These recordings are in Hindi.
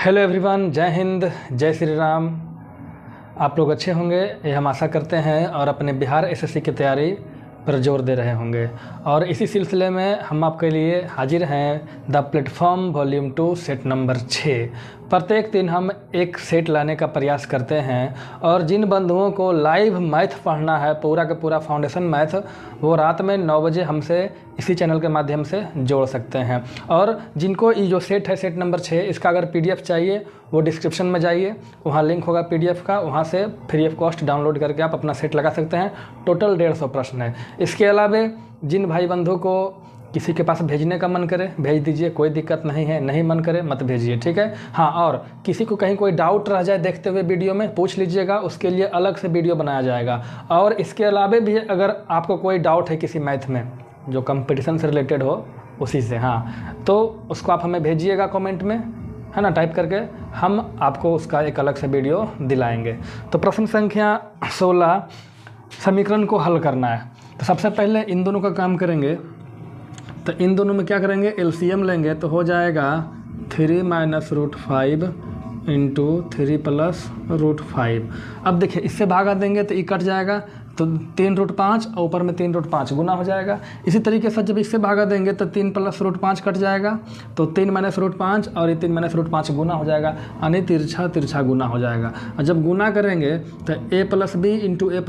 हेलो एवरीवन, जय हिंद, जय श्री राम। आप लोग अच्छे होंगे ये हम आशा करते हैं और अपने बिहार एसएससी की तैयारी पर जोर दे रहे होंगे। और इसी सिलसिले में हम आपके लिए हाजिर हैं the platform volume 2 set number 6। प्रत्येक दिन हम एक सेट लाने का प्रयास करते हैं और जिन बंधुओं को लाइव मैथ पढ़ना है, पूरा का पूरा फाउंडेशन मैथ, वो रात में 9 बजे हमसे इसी चैनल के माध्यम से जोड़ सकते हैं। और जिनको ये जो सेट है सेट नंबर 6, इसका अगर पीडीएफ चाहिए वो डिस्क्रिप्शन में जाइए, वहाँ लिंक होगा पीडीएफ का, वहाँ से फ्री ऑफ कॉस्ट डाउनलोड करके आप अपना सेट लगा सकते हैं। टोटल 150 प्रश्न है। इसके अलावा जिन भाई बंधु को किसी के पास भेजने का मन करे भेज दीजिए, कोई दिक्कत नहीं है। नहीं मन करे मत भेजिए, ठीक है। हाँ, और किसी को कहीं कोई डाउट रह जाए देखते हुए वीडियो में, पूछ लीजिएगा, उसके लिए अलग से वीडियो बनाया जाएगा। और इसके अलावा भी अगर आपको कोई डाउट है किसी मैथ में जो कंपटीशन से रिलेटेड हो उसी से, हाँ, तो उसको आप हमें भेजिएगा कमेंट में, है ना, टाइप करके, हम आपको उसका एक अलग से वीडियो दिलाएंगे। तो प्रश्न संख्या 16, समीकरण को हल करना है। तो सबसे पहले इन दोनों का काम करेंगे। तो इन दोनों में क्या करेंगे, एलसीएम लेंगे तो हो जाएगा 3 - √5 × 3 + √5। अब देखिए इससे भागा देंगे तो ये कट जाएगा, तो 3 √5 और ऊपर में 3 √5 गुना हो जाएगा। इसी तरीके से जब इससे भागा देंगे तो 3 + √5 कट जाएगा, तो 3 - √5 और ये 3 - √5 गुना हो जाएगा, यानी तिरछा तिरछा गुना हो जाएगा। और जब गुना करेंगे तो a + b × a +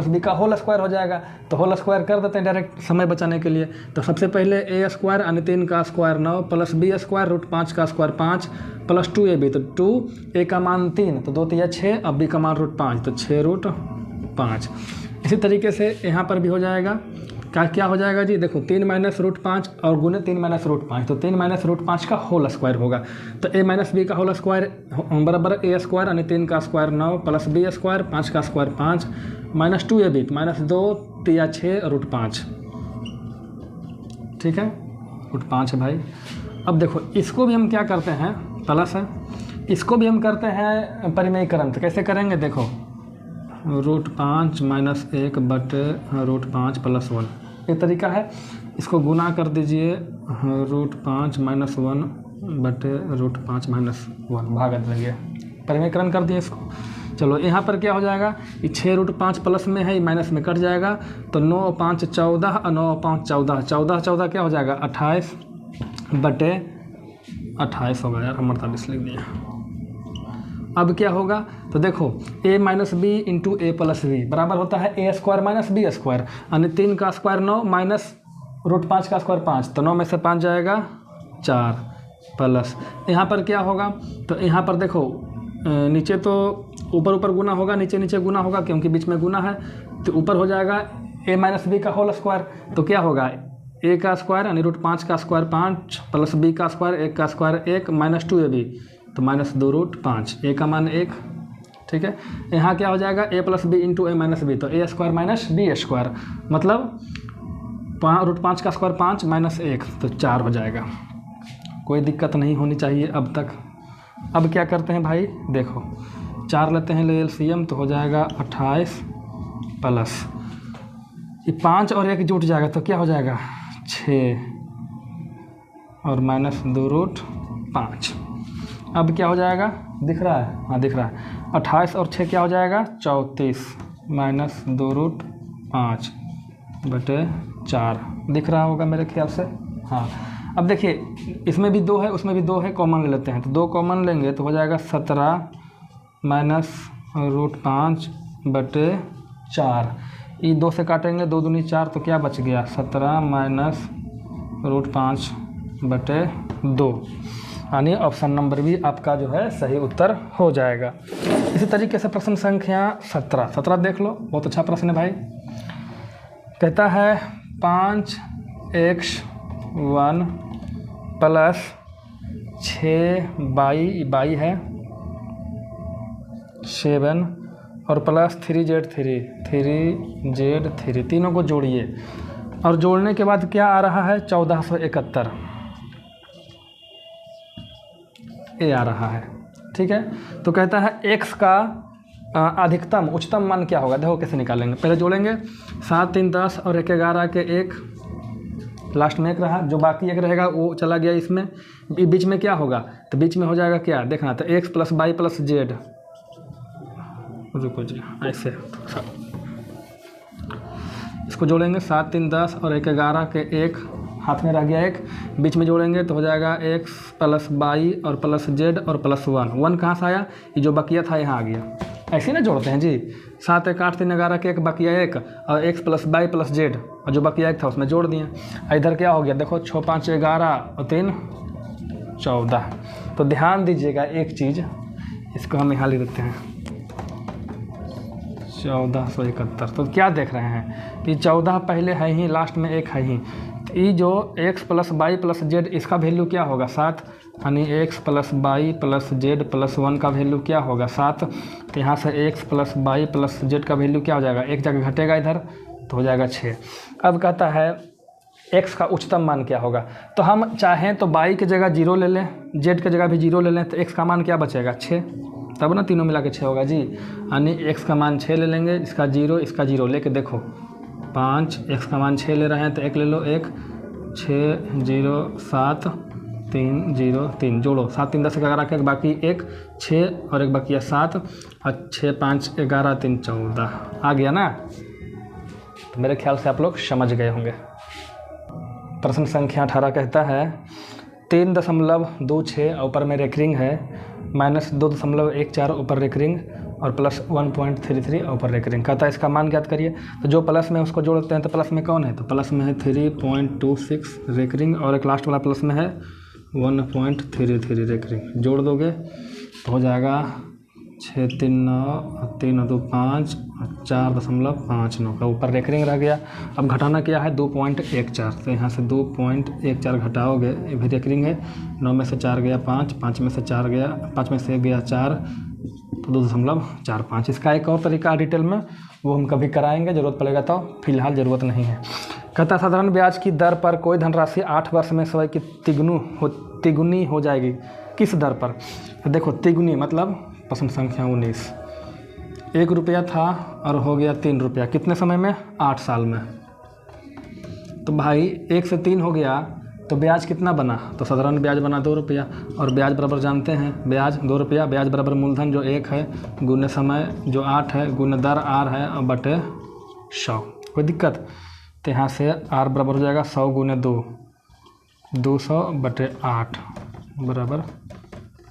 b का होल स्क्वायर हो जाएगा। तो होल स्क्वायर कर देते हैं डायरेक्ट समय बचाने के लिए। तो सबसे पहले a स्क्वायर यानी 3 का स्क्वायर 9 + b स्क्वायर √5 का स्क्वायर 5 + 2ab, तो 2 a का मान 3 तो 2 × 3 = 6, अब b का मान √5 तो 6 √5। इसी तरीके से यहाँ पर भी हो जाएगा। क्या हो जाएगा जी, देखो 3 - √5 और गुने 3 - √5, तो 3 - √5 का होल स्क्वायर होगा। तो a - b का होल स्क्वायर बराबर a स्क्वायर यानी 3 का स्क्वायर 9 + b स्क्वायर 5 का स्क्वायर 5 - 2ab -2 × 6 √5, ठीक है, √5 है भाई। अब देखो इसको भी हम क्या करते हैं, प्लस है, इसको भी हम करते हैं परिमेयीकरण। तो कैसे करेंगे, देखो √5 - 1 बटे √5 + 1, ये तरीका है। इसको गुना कर दीजिए, √5 - 1 बटे √5 - 1 भाग देंगे, परिमेयीकरण कर दिए इसको। चलो यहाँ पर क्या हो जाएगा, ये 6 √5 प्लस में है, ये माइनस में कट जाएगा, तो 9 × 5 = 14 और 9 × 5 = 14, 14 14 क्या हो जाएगा 28 बटे 28 होगा, यार हम 48 लिख दिए। अब क्या होगा, तो देखो a - b × a + b बराबर होता है a स्क्वायर - b स्क्वायर, यानी 3 का स्क्वायर 9 माइनस √5 का स्क्वायर 5, तो 9 में से 5 जाएगा 4 प्लस यहाँ पर क्या होगा, तो यहाँ पर देखो नीचे तो ऊपर गुना होगा, नीचे नीचे गुना होगा क्योंकि बीच में गुना है, तो ऊपर हो जाएगा a - b का होल स्क्वायर, तो क्या होगा a का स्क्वायर यानी √5 का स्क्वायर 5 + b का स्क्वायर 1 का स्क्वायर 1 - 2ab, तो -2 √5, a का मान 1, ठीक है। यहाँ क्या हो जाएगा a + b × a - b, तो a स्क्वायर - b स्क्वायर मतलब √5 का स्क्वायर 5 - 1, तो 4 हो जाएगा। कोई दिक्कत नहीं होनी चाहिए अब तक। अब क्या करते हैं भाई, देखो 4 लेते हैं एलसीएम, तो हो जाएगा 28 प्लस ये 5 और 1 जुट जाएगा, तो क्या हो जाएगा 6 और -2 √5। अब क्या हो जाएगा, दिख रहा है, हाँ दिख रहा है, 28 और 6 क्या हो जाएगा 34 -2 √5 बटे 4, दिख रहा होगा मेरे ख्याल से, हाँ। अब देखिए इसमें भी 2 है उसमें भी 2 है, कॉमन ले लेते हैं, तो 2 कॉमन लेंगे तो हो जाएगा 17 -√5 बटे 4, ये 2 से काटेंगे, 2 दूनी 4, तो क्या बच गया 17 -√5 बटे 2, यानी ऑप्शन नंबर भी आपका जो है सही उत्तर हो जाएगा। इसी तरीके से प्रश्न संख्या 17 देख लो, बहुत अच्छा प्रश्न है भाई। कहता है 5x1 + 6y है 7 और प्लस 3z3 तीनों को जोड़िए, और जोड़ने के बाद क्या आ रहा है 1471 ये आ रहा है, ठीक है। तो कहता है x का अधिकतम उच्चतम मान क्या होगा, देखो कैसे निकालेंगे, पहले जोड़ेंगे 7 3 10 और 1 11 के 1 लास्ट में 1 रहा, जो बाकी 1 रहेगा वो चला गया इसमें। बीच में क्या होगा, तो बीच में हो जाएगा क्या देखना, तो x plus by plus Z, रुको जी ऐसे इसको जोड़ेंगे 7 3 10 और 1 11 के 1 हाथ में रह गया 1, बीच में जोड़ेंगे तो हो जाएगा x प्लस बाई और प्लस जेड और प्लस 1 कहाँ से आया, ये जो बकिया था यहाँ आ गया। ऐसे ना जोड़ते हैं जी, 7 1 8 3 11 के 1 बकिया 1 और x plus by plus Z और जो बकिया 1 था उसमें जोड़ दिए। इधर क्या हो गया देखो 6 5 11 और 3 14। तो ध्यान दीजिएगा एक चीज़, इसको हम यहाँ लिख देते हैं 1471। तो क्या देख रहे हैं कि 14 पहले है ही, लास्ट में 1 है ही, तो ये जो x plus by plus Z इसका वैल्यू क्या होगा 7, यानी x plus by plus Z plus 1 का वैल्यू क्या होगा 7। तो यहाँ से x plus by plus Z का वैल्यू क्या हो जाएगा, 1 जगह घटेगा इधर तो हो जाएगा 6। अब कहता है x का उच्चतम मान क्या होगा, तो हम चाहें तो बाई की जगह 0 ले लें, जेड की जगह भी 0 ले लें, तो x का मान क्या बचेगा 6, तब ना तीनों मिला के 6 होगा जी। यानी x का मान 6 ले लेंगे, इसका 0 इसका 0 लेके देखो 5, x का मान 6 ले रहे हैं तो 1 ले लो, 1 6 0 7 3 0 3 जोड़ो, 7 3 10 11 के बाकी 1 6 और 1 बकिया 7 और 6 5 11 3 14 आ गया ना। तो मेरे ख्याल से आप लोग समझ गए होंगे। प्रश्न संख्या 18 कहता है 3.26 ऊपर में रेकरिंग है, -2.14 ऊपर रेकरिंग और प्लस 1.33 ऊपर रेकरिंग। कहता है इसका मान ज्ञात करिए। तो जो प्लस में उसको जोड़ते हैं, तो प्लस में कौन है, तो प्लस में है 3.26 रेकरिंग और एक लास्ट वाला प्लस में है 1.33 रेकरिंग। जोड़ दोगे तो हो जाएगा 6 3 9 3 2 5 4.59 का ऊपर रेकरिंग रह गया। अब घटाना क्या है 2.14, तो यहाँ से 2.14 घटाओगे, ये भी रेकरिंग है, 9 में से 4 गया 5, 5 में से 4 गया, 5 में से 1 गया 4, तो 2.45। इसका एक और तरीका डिटेल में वो हम कभी कराएंगे, ज़रूरत पड़ेगा तो, फिलहाल ज़रूरत नहीं है। कहता साधारण ब्याज की दर पर कोई धनराशि 8 वर्ष में स्वयं की तिगुनी हो जाएगी, किस दर पर। तो देखो तिगुनी मतलब प्रश्न संख्या 19, 1 रुपया था और हो गया 3 रुपया, कितने समय में 8 साल में। तो भाई 1 से 3 हो गया तो ब्याज कितना बना, तो साधारण ब्याज बना 2 रुपया, और ब्याज बराबर जानते हैं ब्याज 2 रुपया, ब्याज बराबर मूलधन जो 1 है गुने समय जो 8 है गुने दर r है और बटे 100। कोई दिक्कत, तो यहाँ से r बराबर हो जाएगा 100 गुने 2, 200 बटे 8 बराबर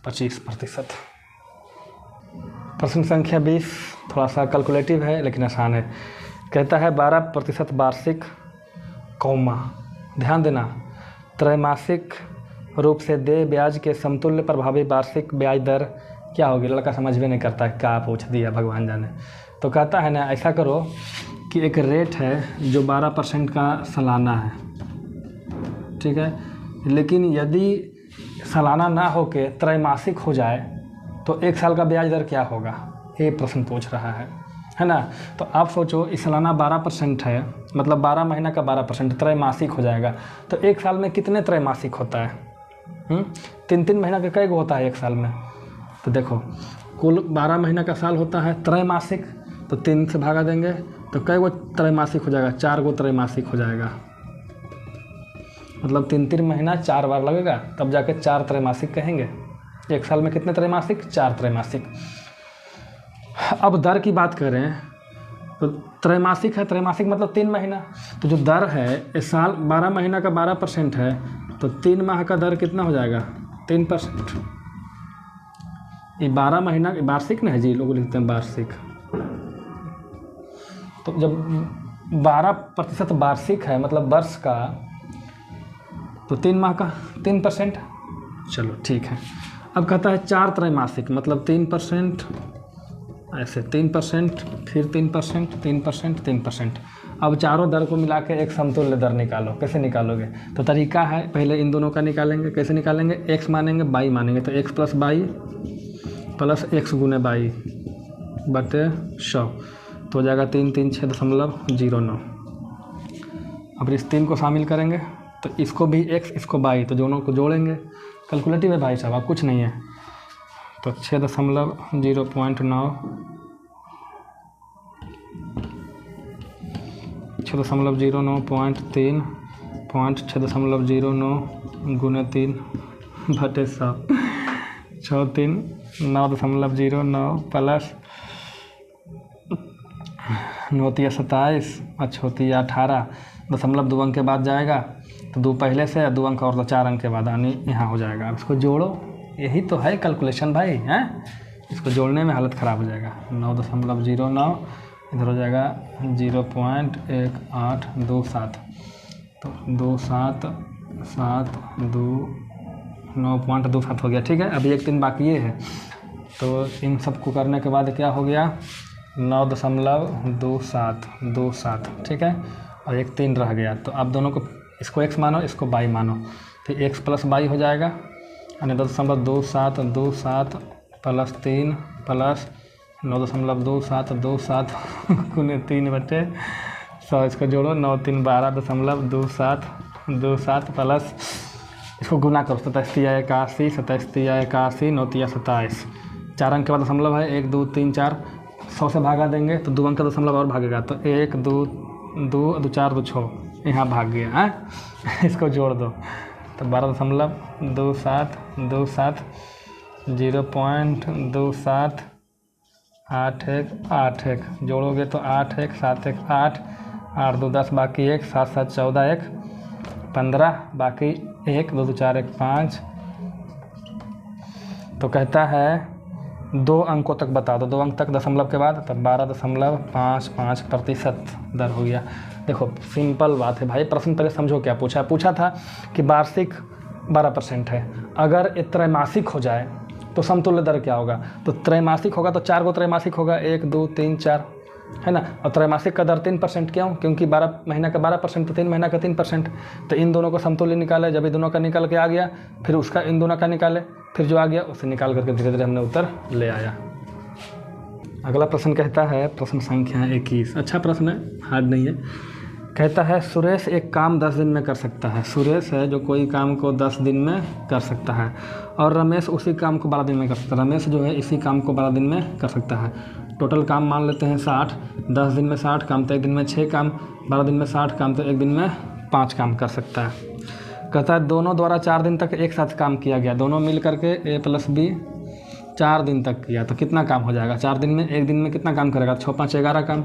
25%। प्रश्न संख्या 20 थोड़ा सा कैलकुलेटिव है लेकिन आसान है। कहता है 12% वार्षिक कौमा, ध्यान देना, त्रैमासिक रूप से देय ब्याज के समतुल्य प्रभावी वार्षिक ब्याज दर क्या होगी। लड़का समझ भी नहीं करता है, क्या पूछ दिया भगवान जाने। तो कहता है ना ऐसा करो कि एक रेट है जो 12% का सालाना है, ठीक है, लेकिन यदि सालाना ना हो के त्रैमासिक हो जाए तो 1 साल का ब्याज दर क्या होगा, ये प्रश्न पूछ रहा है ना। तो आप सोचो इस सालाना 12% है, मतलब 12 महीना का 12% त्रैमासिक हो जाएगा, तो 1 साल में कितने त्रैमासिक होता है, 3 महीना का कई गो होता है 1 साल में। तो देखो कुल 12 महीना का साल होता है त्रैमासिक, तो 3 से भागा देंगे तो कई गो त्रैमासिक हो जाएगा, 4 गो त्रैमासिक हो जाएगा, मतलब 3 महीना 4 बार लगेगा तब जाके 4 त्रैमासिक कहेंगे। 1 साल में कितने त्रैमासिक, 4 त्रैमासिक। अब दर की बात करें तो त्रैमासिक है, त्रैमासिक मतलब 3 महीना, तो जो दर है इस साल 12 महीना का 12% है, तो 3 माह का दर कितना हो जाएगा 3%। ये 12 महीना वार्षिक ना है जी, लोग लिखते हैं वार्षिक। तो जब 12% वार्षिक है मतलब वर्ष का, तो 3 माह का 3%। चलो ठीक है। अब कहता है 4 त्रैमासिक मतलब 3%, ऐसे 3%, फिर 3%, 3%, 3%। अब चारों दर को मिला के एक समतुल्य दर निकालो। कैसे निकालोगे, तो तरीका है पहले इन दोनों का निकालेंगे। कैसे निकालेंगे, x मानेंगे बाई मानेंगे, तो x plus by plus x गुने बाई बटे 100, तो हो जाएगा 3 3 6.09। अब इस 3 को शामिल करेंगे तो इसको भी x इसको बाई, तो दोनों को जोड़ेंगे। कैलकुलेटिव है भाई साहब, आप कुछ नहीं है। तो 6.09 6.09.3 1.609 गुने 3 बटे 100 6 3 9.09 प्लस 9 तिया 27 और 6 तिया 18 दशमलव 2 अंक के बाद जाएगा तो 2 पहले से 2 अंक और 4 अंक के बाद यानी यहाँ हो जाएगा। अब इसको जोड़ो, यही तो है कैलकुलेशन भाई हैं। इसको जोड़ने में हालत ख़राब हो जाएगा। 9.09 इधर हो जाएगा 0.1827 तो 9.27 हो गया। ठीक है, अभी एक 3 बाकी ये है तो इन सब को करने के बाद क्या हो गया 9.27 ठीक है, और एक 3 रह गया। तो आप दोनों को इसको x मानो इसको y मानो तो x प्लस y हो जाएगा यानी 9.27 प्लस 3 प्लस 9.27 गुने 3 बटे 100 इसको जोड़ो 9 3 12.27 प्लस इसको गुना करो 27 तिया 81 27 तिया 81 9 तिया 27 4 अंक के बाद दशमलव है 1 2 3 4 100 से भागा देंगे तो 2 अंक का दशमलव और भागेगा तो 1 2 2 4 2 6 यहाँ भाग गया है। इसको जोड़ दो तो 12.27 0.2781 जोड़ोगे तो 8 1 7 1 8 8 2 10 बाकी 1 7 7 14 1 15 बाकी 1 2 2 4 1 5 तो कहता है 2 अंकों तक बता दो, 2 अंक तक दशमलव के बाद तब 12.55% दर हो गया। देखो सिंपल बात है भाई, प्रश्न पहले समझो क्या पूछा था कि वार्षिक 12% है, अगर ये त्रैमासिक हो जाए तो समतुल्य दर क्या होगा। तो त्रैमासिक होगा तो 4 को त्रैमासिक होगा 1 2 3 4 है ना, और त्रैमासिक का दर 3% क्यों, क्योंकि 12 महीना का 12% तो 3 महीना का 3%। तो इन दोनों को समतुल्य निकाले, जब इन दोनों का निकल के आ गया फिर उसका इन दोनों का निकाले, फिर जो आ गया उसे निकाल करके धीरे धीरे हमने उत्तर ले आया। अगला प्रश्न कहता है प्रश्न संख्या 21, अच्छा प्रश्न है, हार्ड नहीं है। कहता है सुरेश एक काम 10 दिन में कर सकता है। सुरेश है जो कोई काम को 10 दिन में कर सकता है और रमेश उसी काम को 12 दिन में कर सकता है। रमेश जो है इसी काम को 12 दिन में कर सकता है। टोटल काम मान लेते हैं 60, 10 दिन में 60 काम तो एक दिन में 6 काम, 12 दिन में 60 काम तो एक दिन में 5 काम कर सकता है। कहता है दोनों द्वारा 4 दिन तक एक साथ काम किया गया, दोनों मिल करके A + B 4 दिन तक किया तो कितना काम हो जाएगा 4 दिन में। एक दिन में कितना काम करेगा 6 5 11 काम,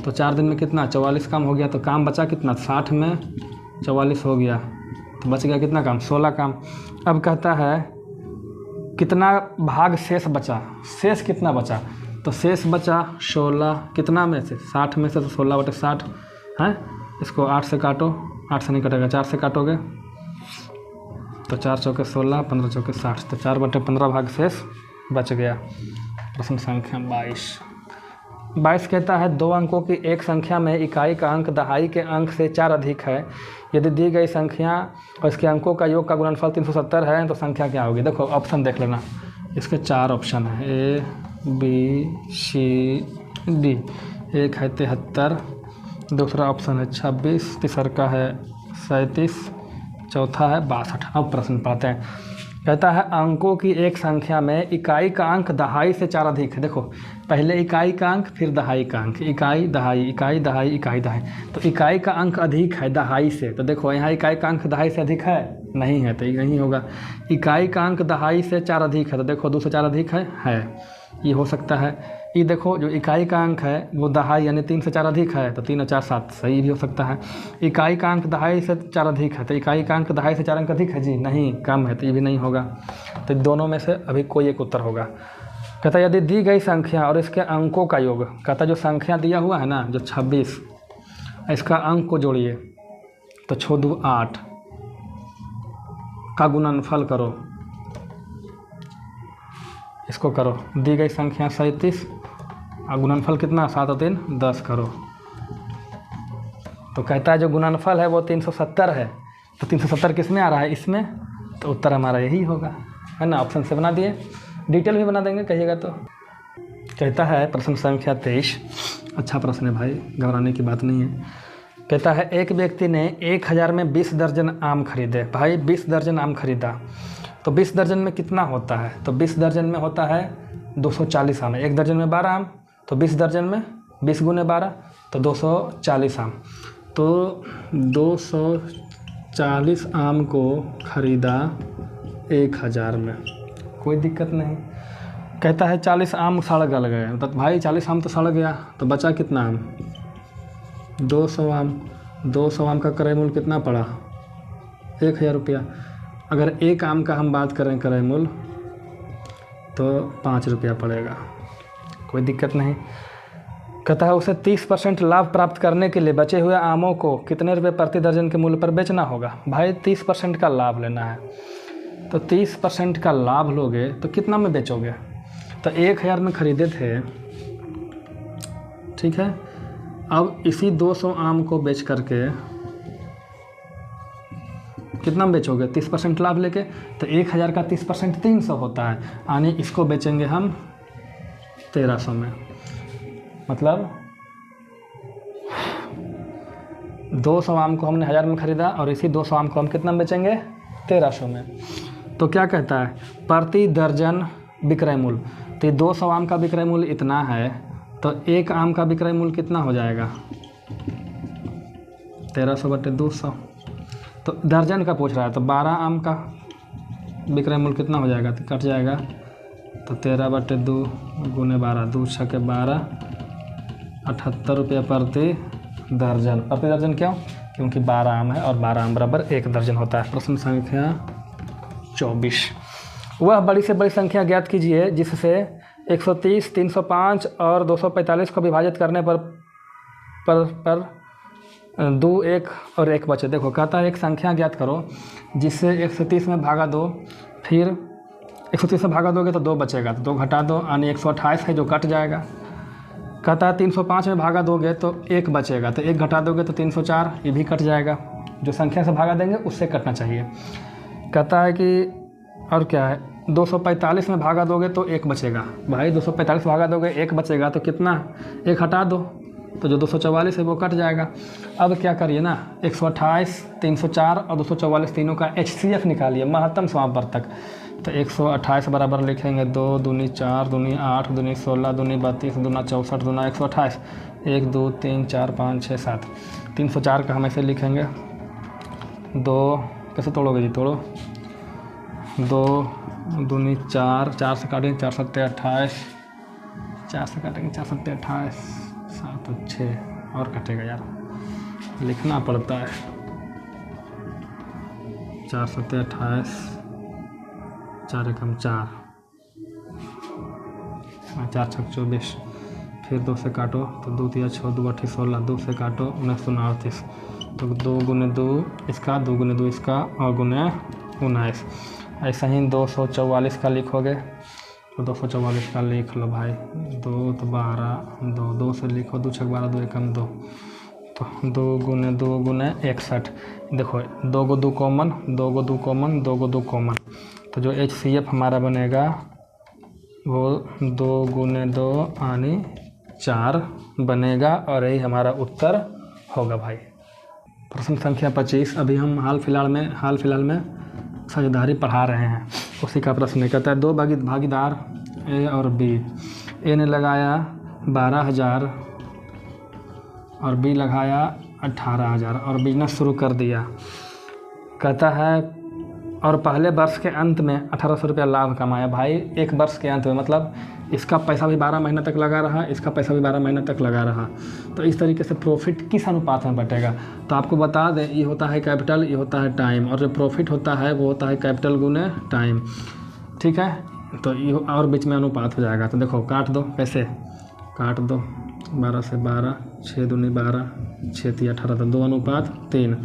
तो 4 दिन में कितना 44 काम हो गया। तो काम बचा कितना 60 में 44 हो गया तो बच गया कितना काम 16 काम। अब कहता है कितना भाग शेष बचा, शेष कितना बचा, तो शेष बचा 16 कितना में से 60 में से, तो 16/60 है। इसको 8 से काटो, 8 से नहीं कटेगा 4 से काटोगे तो 4 चौके 16 15 चौके 60 तो 4/15 भाग शेष बच गया। प्रश्न संख्या 22 कहता है 2 अंकों की एक संख्या में इकाई का अंक दहाई के अंक से 4 अधिक है। यदि दी गई संख्या और इसके अंकों का योग का गुणनफल 370 है तो संख्या क्या होगी। देखो ऑप्शन देख लेना, इसके 4 ऑप्शन है A B C D। एक है 73, दूसरा ऑप्शन है 26, तीसरा का है 37, चौथा है 62। अब प्रश्न पढ़ते हैं। कहता है अंकों की एक संख्या में इकाई का अंक दहाई से 4 अधिक है। देखो पहले इकाई का अंक फिर दहाई का अंक, इकाई दहाई इकाई दहाई इकाई दहाई, तो इकाई का अंक अधिक है दहाई से। तो देखो यहाँ इकाई का अंक दहाई से अधिक है नहीं है तो ये नहीं होगा। इकाई का अंक दहाई से 4 अधिक है तो देखो 2 से 4 अधिक है ये हो सकता है। ये देखो जो इकाई का अंक है वो दहाई यानी 3 से 4 अधिक है तो 3 और 4 7 सही भी हो सकता है। इकाई का अंक दहाई से 4 अधिक है तो इकाई का अंक दहाई से 4 अंक अधिक है जी नहीं, कम है तो ये भी नहीं होगा। तो दोनों में से अभी कोई एक उत्तर होगा। कहता है यदि दी गई संख्या और इसके अंकों का योग, कहता जो संख्या दिया हुआ है ना जो 26 इसका अंक को जोड़िए तो 6 2 8 का गुणनफल करो, इसको करो। दी गई संख्या 37 और गुणनफल कितना 7 और 3 10 करो। तो कहता है जो गुणनफल है वो 370 है तो 370 किस में आ रहा है इसमें, तो उत्तर हमारा यही होगा है ना। ऑप्शन से बना दिए, डिटेल भी बना देंगे कहिएगा तो। कहता है प्रश्न संख्या 23, अच्छा प्रश्न है भाई, घबराने की बात नहीं है। कहता है एक व्यक्ति ने 1000 में 20 दर्जन आम खरीदे। भाई 20 दर्जन आम खरीदा तो 20 दर्जन में कितना होता है, तो 20 दर्जन में होता है 240 आम। एक दर्जन में 12 आम तो 20 दर्जन में 20 गुने 12 तो 240 आम। तो 40 आम को खरीदा 1000 में, कोई दिक्कत नहीं। कहता है 40 आम सड़ गल गए, तो भाई 40 आम तो सड़ गया, तो बचा कितना आम? 200 आम। 200 आम का क्रय मूल्य कितना पड़ा? 1000 रुपया। अगर एक आम का हम बात करें क्रय मूल्य तो 5 रुपया पड़ेगा, कोई दिक्कत नहीं। कहता है उसे 30% लाभ प्राप्त करने के लिए बचे हुए आमों को कितने रुपये प्रति दर्जन के मूल्य पर बेचना होगा? भाई 30% का लाभ लेना है, तो 30% का लाभ लोगे तो कितना में बेचोगे? तो 1000 में ख़रीदे थे, ठीक है। अब इसी 200 आम को बेच करके कितना में बेचोगे? 30% लाभ लेके। तो 1000 का 30% 300 होता है, यानी इसको बेचेंगे हम 1300 में। मतलब 200 आम को हमने 1000 में ख़रीदा और इसी 200 आम को हम कितना में बेचेंगे? 1300 में। तो क्या कहता है? प्रति दर्जन विक्रय मूल्य। तो 200 आम का विक्रय मूल्य इतना है, तो एक आम का विक्रय मूल्य कितना हो जाएगा? 1300/200। तो दर्जन का पूछ रहा है, तो 12 आम का विक्रय मूल्य कितना हो जाएगा? तो कट जाएगा, तो 13/2 गुने 12, 2 6 के 12, 78 रुपये प्रति दर्जन। प्रति दर्जन क्यों? क्योंकि 12 आम है और 12 आम बराबर 1 दर्जन होता है। प्रश्न संख्या 24। वह बड़ी से बड़ी संख्या ज्ञात कीजिए जिससे 130, 305 और 245 को विभाजित करने पर 2, 1 और 1 बचे। देखो कहता है एक संख्या ज्ञात करो जिससे 130 में भागा दो, फिर 130 में भागा दोगे तो 2 बचेगा, तो 2 घटा दो, यानी 128 है जो कट जाएगा। कहता है 305 में भागा दोगे तो 1 बचेगा, तो 1 घटा दोगे तो 304, ये भी कट जाएगा। जो संख्या से भागा देंगे उससे कटना चाहिए। कहता है कि और क्या है, 245 में भागा दोगे तो 1 बचेगा। भाई 245 भागा दोगे 1 बचेगा, तो कितना? 1 हटा दो, तो जो 244 है वो कट जाएगा। अब क्या करिए ना, 128, 304 और 244 तीनों का HCF निकालिए, महत्तम समापवर्तक। तो 128 बराबर लिखेंगे 2 दूनी 4 दूनी 8 दूनी 16 दूनी 32 दूना 64 दूना 128, 1 2 3 4 5 6 7। 304 का हम ऐसे लिखेंगे 2, कैसे तोड़ोगे जी? तोड़ो, 2 दूनी 4, 4 से काटेंगे 4 7 28, 4 से काटेंगे 4 7 28, 7 और 6 और कटेगा यार, लिखना पड़ता है। 4 7 28, 4 एकम 4, 4 6 24, फिर 2 से काटो तो 2 3 6 2 8 16, 2 से काटो 19 39, तो 2 गुने 2 इसका, 2 गुने 2 इसका और गुने 19। ऐसा ही 244 का लिखोगे तो 244 का लिख लो भाई, 2 तो 12, 2 से लिखो, 2 6 12, 2 एकम 2, तो 2 गुने 61। देखो 2 को 2 कॉमन, 2 को 2 कॉमन, 2 को 2 कॉमन, तो जो HCF हमारा बनेगा वो 2 गुने 2 यानी 4 बनेगा, और यही हमारा उत्तर होगा भाई। प्रश्न संख्या 25। अभी हम हाल फिलहाल में साझेदारी पढ़ा रहे हैं, उसी का प्रश्न कहता है 2 भागीदार A और B। A ने लगाया 12,000 और B लगाया 18,000 और बिजनेस शुरू कर दिया। कहता है और पहले वर्ष के अंत में 1800 रुपया लाभ कमाया। भाई एक वर्ष के अंत में मतलब इसका पैसा भी 12 महीना तक लगा रहा, इसका पैसा भी 12 महीना तक लगा रहा, तो इस तरीके से प्रॉफिट किस अनुपात में बटेगा? तो आपको बता दें, ये होता है कैपिटल, ये होता है टाइम, और जो प्रॉफिट होता है वो होता है कैपिटल गुने टाइम, ठीक है। तो ये और बीच में अनुपात हो जाएगा। तो देखो काट दो, कैसे काट दो, 12 से 12, 6 दूनी 12, 6 3 18, तो 2:3।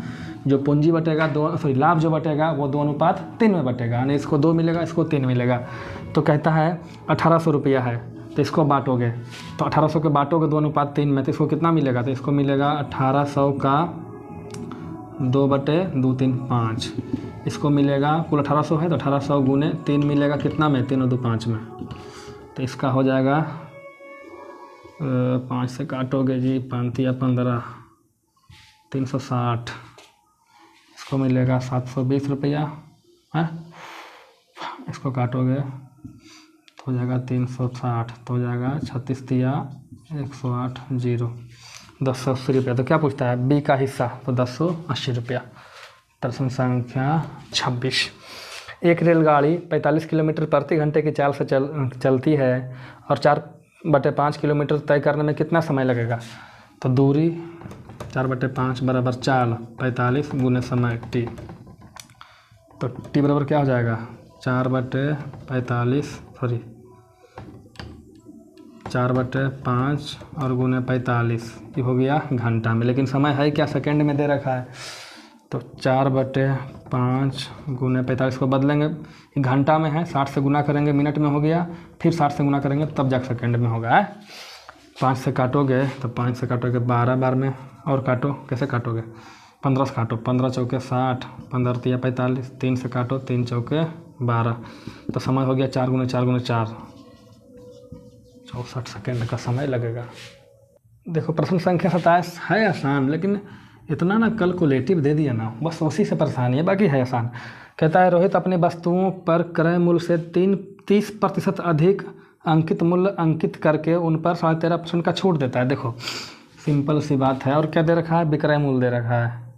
जो पूंजी बटेगा लाभ जो बटेगा वो 2:3 में बटेगा, यानी इसको 2 मिलेगा, इसको 3 मिलेगा। तो कहता है 1800 रुपया है, तो इसको बांटोगे, तो 1800 के बांटोगे 2:3 में, तो इसको कितना मिलेगा? तो इसको मिलेगा 1800 का 2/2 3 5, इसको मिलेगा कुल 1800 है, तो 1800 गुने 3 मिलेगा कितना में? 3 और 2 5 में, तो इसका हो जाएगा 5 से काटोगे जी, 5 या 15, 360, इसको मिलेगा 720 रुपया है। इसको काटोगे तो हो जाएगा 360, तो हो जाएगा 36 तिया 108 0, 1080 रुपया। तो क्या पूछता है? बी का हिस्सा, तो 1080 रुपया। प्रश्न संख्या 26। एक रेलगाड़ी 45 किलोमीटर प्रति घंटे की चाल से चलती है और 4/5 किलोमीटर तय करने में कितना समय लगेगा? तो दूरी 4/5 बराबर चाल 45 गुने समय टी। तो टी बराबर क्या हो जाएगा? 4/5 और गुने 45 ये हो गया घंटा में, लेकिन समय है क्या? सेकंड में दे रखा है। तो 4/5 गुने 45 को बदलेंगे, घंटा में है, 60 से गुना करेंगे मिनट में हो गया, फिर 60 से गुना करेंगे तब जाकर सेकंड में होगा है। 5 से काटोगे तो 5 से काटोगे 12 बार में, और काटो, कैसे काटोगे? 15 से काटो, 15 चौके 60, 15 तिया 45, 3 से काटो, 3 चौके 12, तो समय हो गया 4 गुने 4 गुने 4, 64 सेकेंड का समय लगेगा। देखो प्रश्न संख्या 27 है आसान, लेकिन इतना ना कैलकुलेटिव दे दिया ना, बस उसी से परेशानी है, बाकी है आसान। कहता है रोहित अपने वस्तुओं पर क्रय मूल्य से 30% अधिक अंकित मूल्य अंकित करके उन पर 13.5% का छूट देता है। देखो सिंपल सी बात है, और क्या दे रखा है? विक्रय मूल्य दे रखा है।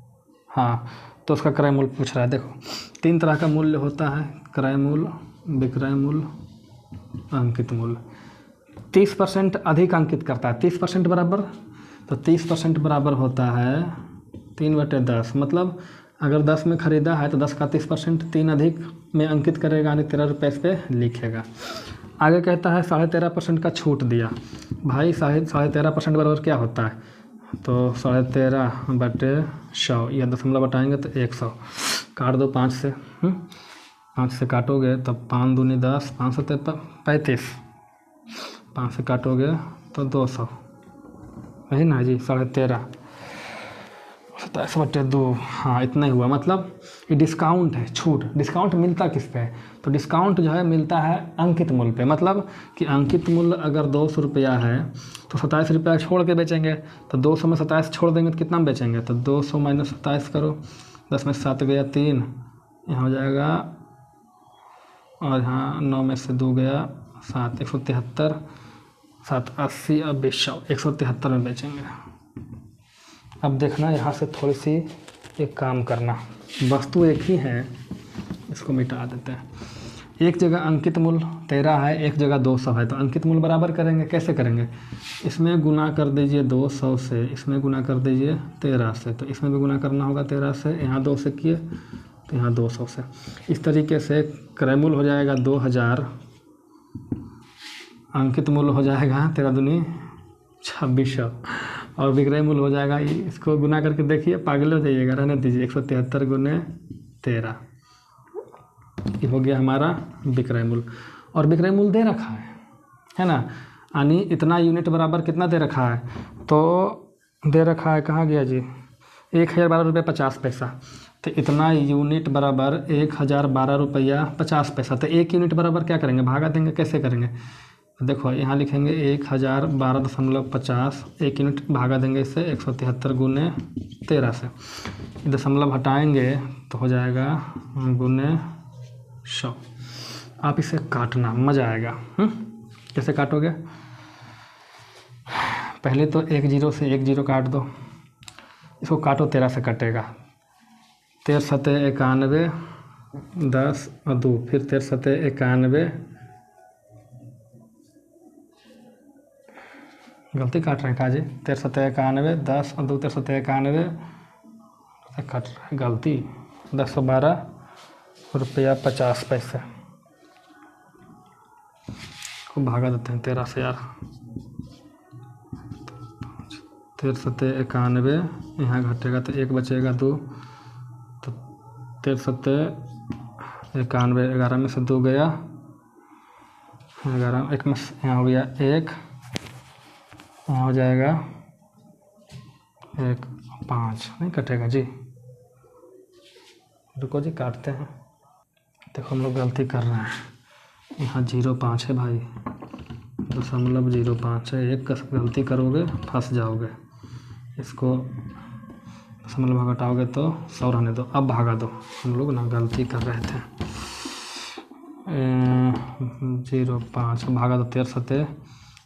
हाँ, तो उसका क्रय मूल्य पूछ रहा है। देखो 3 तरह का मूल्य होता है, क्रय मूल्य, विक्रय मूल्य, अंकित मूल्य। 30% अधिक अंकित करता है, 30% बराबर, तो 30% बराबर होता है 3/10, मतलब अगर 10 में ख़रीदा है तो 10 का 30%, 3 अधिक में अंकित करेगा यानी 13 रुपये इस पर लिखेगा। आगे कहता है 13.5% का छूट दिया। भाई 13.5% बराबर क्या होता है? तो 13/100, यह दशमलव बटाएंगे तो 100, काट दो 5 से, 5 से काटोगे तब 5 दूनी 10, 5 सत्ते 35, 5 से काटोगे तो 200, वही ना जी, 13.5 27/2, हाँ इतना ही हुआ। मतलब ये डिस्काउंट है, छूट। डिस्काउंट मिलता किस पे है? तो डिस्काउंट जो है मिलता है अंकित मूल्य पे, मतलब कि अंकित मूल्य अगर 200 रुपया है तो 27 रुपया छोड़ के बेचेंगे, तो 200 में 27 छोड़ देंगे तो कितना में बेचेंगे? तो 200 माइनस 27 करो, 10 में 7 गया 3, यहाँ हो जाएगा, और यहाँ 9 में से 2 गया 7, 173, 7 80 और 20 173 में बेचेंगे। अब देखना यहाँ से थोड़ी सी एक काम करना, वस्तु एक ही है, इसको मिटा देते हैं। एक जगह अंकित मूल्य 13 है, एक जगह 200 है, तो अंकित मूल्य बराबर करेंगे। कैसे करेंगे? इसमें गुना कर दीजिए 200 से, इसमें गुना कर दीजिए 13 से, तो इसमें भी गुना करना होगा 13 से, यहाँ 2 से किए तो यहाँ 200 से। इस तरीके से क्रय मूल्य हो जाएगा 2000, अंकित मूल्य हो जाएगा 13 दूनी 2600, और विक्रय मूल्य हो जाएगा, इसको गुना करके देखिए, पागल हो जाइएगा, रहने दीजिए, 173 गुने 13, ये हो गया हमारा विक्रय मूल्य। और विक्रय मूल्य दे रखा है ना, यानी इतना यूनिट बराबर कितना दे रखा है? तो दे रखा है, कहाँ गया जी, 1012 रुपये 50 पैसा, तो इतना यूनिट बराबर 1012 रुपया 50 पैसा। तो एक यूनिट बराबर क्या करेंगे? भागा देंगे। कैसे करेंगे? देखो यहाँ लिखेंगे 1012.50, एक यूनिट भागा देंगे इससे 173 गुने 13 से, दशमलव हटाएंगे तो हो जाएगा गुने 100। आप इसे काटना, मज़ा आएगा। कैसे काटोगे? पहले तो 1 0 से 1 0 काट दो, इसको काटो, 13 से कटेगा, 13 सते 91, 10 और 2, फिर 13 सते 91, गलती काट रहे हैं काजी, 13 सते 91, 10 और 2, 13 सते 91, काट रहे हैं गलती, 1012 रुपया 50 पैसे को भागा देते हैं 13 से यार, 13 सते 91, यहाँ घटेगा तो 1 बचेगा 2, तो 13 सते 91, 11 में से 2 गया, 11, 1 में यहाँ हो गया 1, यहाँ हो जाएगा 1, 5 नहीं कटेगा जी, रुको जी काटते हैं। देखो हम लोग गलती कर रहे हैं, यहाँ 0.5 है भाई, 0.05 है, एक गलती करोगे फंस जाओगे, इसको दशमलव घटाओगे तो 100 रहने दो। अब भागा दो, हम लोग ना गलती कर रहे थे, 0.5 भागा दो, 13 सते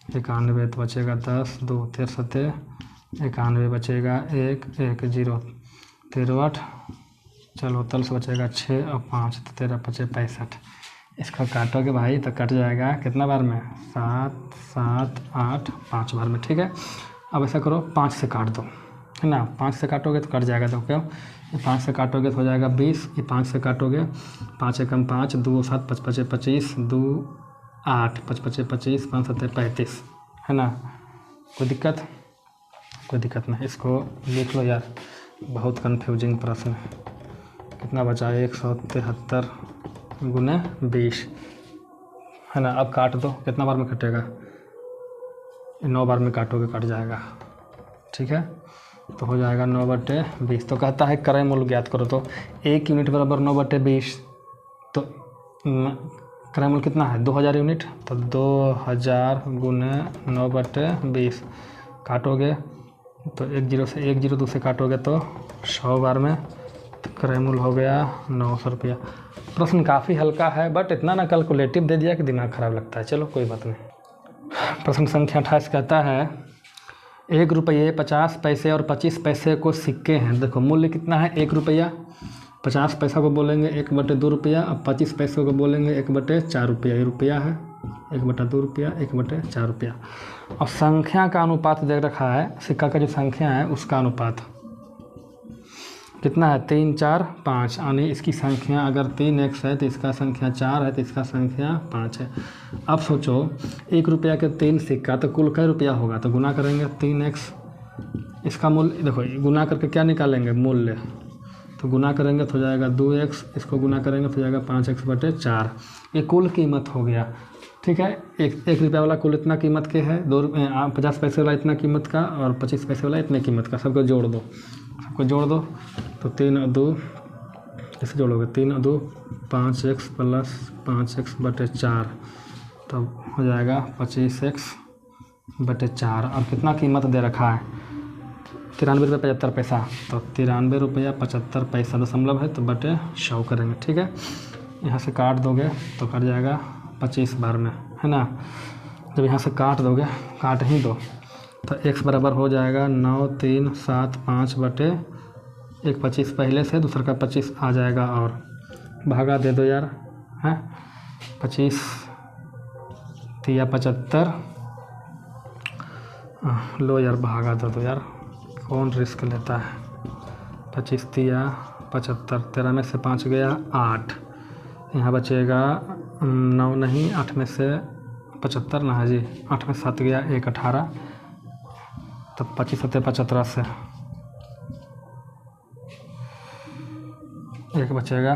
91 तो बचेगा 10, 2 13 सते 91 बचेगा 1, 1 0, 13 8 चलो तल से बचेगा 6 और 5 तो 13 5 65। इसको काटोगे भाई तो कट जाएगा कितना बार में, 7 7 8 5 बार में, ठीक है। अब ऐसा करो 5 से काट दो, है ना, 5 से काटोगे तो कट जाएगा, तो क्यों, ये 5 से काटोगे तो हो जाएगा 20, ये 5 से काटोगे 5 एकम 5, 2 7 5 5 25, 2 8 5 5 25, 5 7 35, है ना। कोई दिक्कत, कोई दिक्कत नहीं। इसको लिख लो यार, बहुत कन्फ्यूजिंग प्रश्न है। कितना बचा, 173 गुने 20, है ना। अब काट दो, कितना बार में कटेगा, 9 बार में काटोगे कट जाएगा, ठीक है। तो हो जाएगा 9/20। तो कहता है क्रय मूल्य ज्ञात करो, तो 1 यूनिट बराबर 9/20, तो क्रय मूल्य कितना है 2000 यूनिट, तो 2000 गुने 9/20 काटोगे तो 1 0 2 से काटोगे तो 100 बार में, तो क्रय मूल्य हो गया 900 रुपया। प्रश्न काफ़ी हल्का है, बट इतना ना कैलकुलेटिव दे दिया कि दिमाग ख़राब लगता है। चलो कोई बात नहीं। प्रश्न संख्या 28 कहता है 1 रुपये 50 पैसे और 25 पैसे को सिक्के हैं। देखो मूल्य कितना है, 1 रुपया, 50 पैसा को बोलेंगे 1/2 रुपया, और 25 पैसे को बोलेंगे 1/4 रुपया। ये रुपया है, 1/2 रुपया, 1/4 रुपया। और संख्या का अनुपात दे रखा है, सिक्का का जो संख्या है उसका अनुपात कितना है, 3 4 5, यानी इसकी संख्या अगर 3x है तो इसका संख्या 4 है, तो इसका संख्या 5 है। अब सोचो 1 रुपया के 3 सिक्का तो कुल कई रुपया होगा, तो गुना करेंगे 3x, इसका मूल्य देखो गुना करके क्या निकालेंगे मूल्य, तो गुना करेंगे तो हो जाएगा 2x, इसको गुना करेंगे तो हो जाएगा 5x/4। ये कुल कीमत हो गया, ठीक है। 1 रुपया वाला कुल इतना कीमत के है, 50 पैसे वाला इतना कीमत का, और 25 पैसे वाला इतने कीमत का। सबको जोड़ दो, सबको जोड़ दो, तो 3 और 2 इसे जोड़ोगे, 3 और 2 5x + 5x/4, तब हो जाएगा 25x/4। और कितना कीमत दे रखा है, 93 रुपये 75 पैसा, तो 93 रुपया 75 पैसा दशमलव है तो बटे 100 करेंगे, ठीक है। यहाँ से काट दोगे तो कट जाएगा 25 बार में, है ना। जब यहाँ से काट दोगे, काट ही दो, तो x बराबर हो जाएगा 9 3 7 5 बटे 1, 25 पहले से, दूसरा का 25 आ जाएगा, और भागा दे दो यार, हैं 25 तिया 75, लो यार भागा दे दो यार, कौन रिस्क लेता है। 25 तिया 75, 13 में से 5 गया 8, यहाँ बचेगा 9 नहीं, 8 में से 75 ना है जी, 8 में 7 गया 1 18, तब 25 7 75 से 1 बचेगा,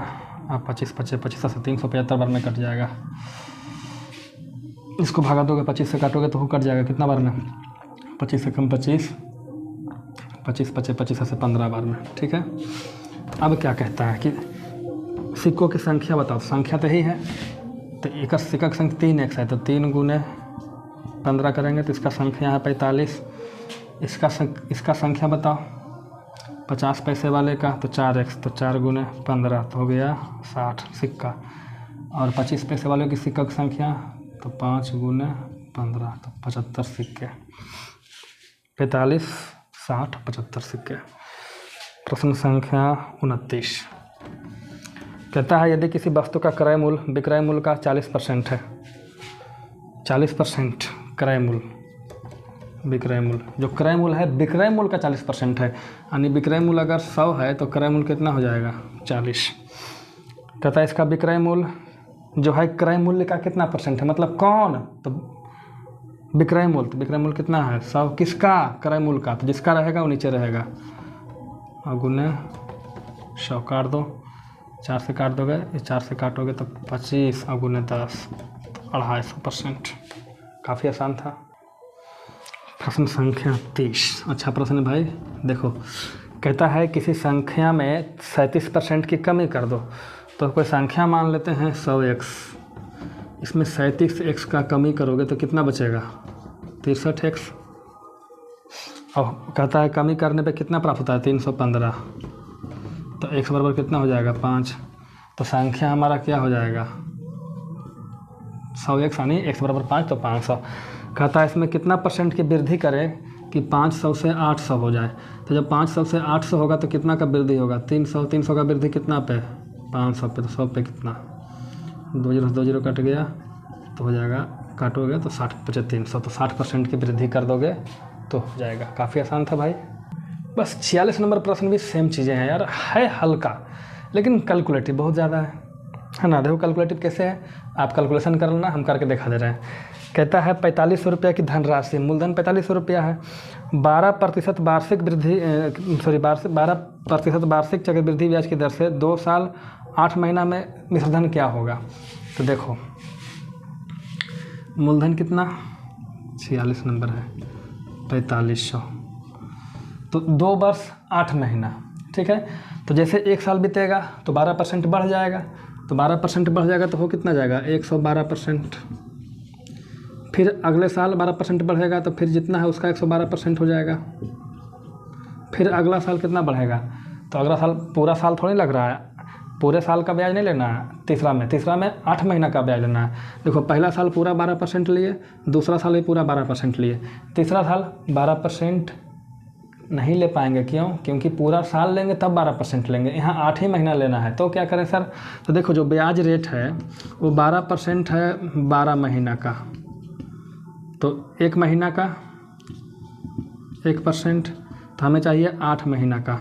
अब 25 25 से 375 बार में कट जाएगा। इसको भागा दोगे 25 से काटोगे तो वो कट जाएगा कितना बार में, 25 से कम 25, 25 25 25 से 15 बार में, ठीक है। अब क्या कहता है कि सिक्कों की संख्या बताओ, संख्या तो यही है, तो एक सिक्का की संख्या 3x है, तो 3 गुने 15 करेंगे तो इसका संख्या है 45। इसका संख्या बताओ 50 पैसे वाले का, तो 4x, तो 4 गुने 15 तो हो गया 60 सिक्का। और 25 पैसे वाले की सिक्का की संख्या तो 5 गुने 15 तो 75 सिक्के, 45 60 75 सिक्के। प्रश्न संख्या 29 कहता है यदि किसी वस्तु का क्रय मूल्य विक्रय मूल्य का 40% है, 40% क्रय मूल्य, विक्रय मूल्य, जो क्रय मूल्य है विक्रय मूल्य का 40% है, यानी विक्रय मूल्य अगर 100 है तो क्रय मूल्य कितना हो जाएगा 40। कहता है इसका विक्रय मूल्य जो है क्रय मूल्य का कितना परसेंट है, मतलब कौन, तो विक्रय मूल्य, तो विक्रय मूल्य कितना है 100, किसका, क्रय मूल्य का, तो जिसका रहेगा वो नीचे रहेगा, और गुने 100 काट दो, 4 से काट दोगे, 4 से काटोगे तो 25 और गुने 10 तो 250%। काफ़ी आसान था। प्रश्न संख्या 30 अच्छा प्रश्न है भाई। देखो कहता है किसी संख्या में 37% की कमी कर दो, तो कोई संख्या मान लेते हैं 100x, इसमें 37x का कमी करोगे तो कितना बचेगा 63x, और कहता है कमी करने पे कितना प्राप्त होता है 315, तो x बराबर कितना हो जाएगा 5, तो संख्या हमारा क्या हो जाएगा 100x, यानी x बराबर 5 तो 500। कहता है इसमें कितना परसेंट की वृद्धि करें कि 500 से 800 हो जाए। तो जब 500 से 800 होगा तो कितना का वृद्धि होगा? 300। 300 का वृद्धि कितना पे? 500 पे। तो 100 पे कितना? 2 जीरो 2 जीरो कट गया तो हो जाएगा, काटोगे तो 60 × 300, तो 60% की वृद्धि कर दोगे तो हो जाएगा। काफ़ी आसान था भाई। बस 46 नंबर प्रश्न भी सेम चीज़ें हैं यार, है हल्का लेकिन कैलकुलेटिव बहुत ज़्यादा है ना। देखो कैलकुलेटिव कैसे है, आप कैलकुलेशन कर लेना, हम करके दिखा दे रहे हैं। कहता है 4500 रुपये की धनराशि, मूलधन 4500 रुपया है, 12% वार्षिक वृद्धि 12% वार्षिक चक्रवृद्धि ब्याज की दर से 2 साल 8 महीना में मिश्रधन क्या होगा? तो देखो मूलधन कितना 46 नंबर है 4500, तो 2 वर्ष 8 महीना, ठीक है। तो जैसे 1 साल बीतेगा तो 12% बढ़ जाएगा, तो 12% बढ़ जाएगा तो हो कितना जाएगा 112%। फिर अगले साल 12% बढ़ेगा तो फिर जितना है उसका 112% हो जाएगा। फिर अगला साल कितना बढ़ेगा? तो अगला साल पूरा साल थोड़ी लग रहा है, पूरे साल का ब्याज नहीं लेना है। तीसरा में 8 महीना का ब्याज लेना है। देखो पहला साल पूरा 12% लिए, दूसरा साल भी पूरा 12% लिए, तीसरा साल 12% नहीं ले पाएंगे। क्यों? क्योंकि पूरा साल लेंगे तब 12% लेंगे, यहाँ 8 ही महीना लेना है। तो क्या करें सर? तो देखो जो ब्याज रेट है वो 12% है 12 महीना का, तो 1 महीना का 1%, तो हमें चाहिए 8 महीना का,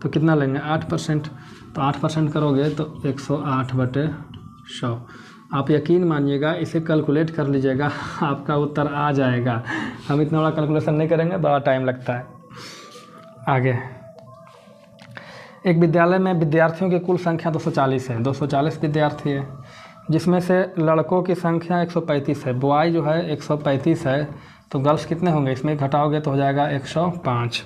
तो कितना लेंगे 8%। तो 8% करोगे तो 108/100। आप यकीन मानिएगा, इसे कैलकुलेट कर लीजिएगा, आपका उत्तर आ जाएगा। हम इतना बड़ा कैलकुलेशन नहीं करेंगे, बड़ा टाइम लगता है। आगे, एक विद्यालय में विद्यार्थियों की कुल संख्या 240 है, 240 विद्यार्थी है, जिसमें से लड़कों की संख्या 135 है, बॉय जो है 135 है, तो गर्ल्स कितने होंगे? इसमें घटाओगे तो हो जाएगा 105।